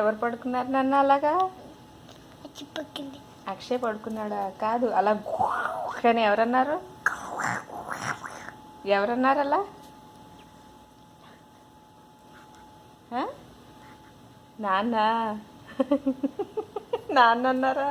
ఎవరు పడుకున్నారు నన్ను అలాగా? చిప్పక్కింది. అక్షయ్ పడుకున్నాడా? కాదు, అలా కానీ ఎవరన్నారు? ఎవరన్నారు అలా? నాన్న నాన్న అన్నారా?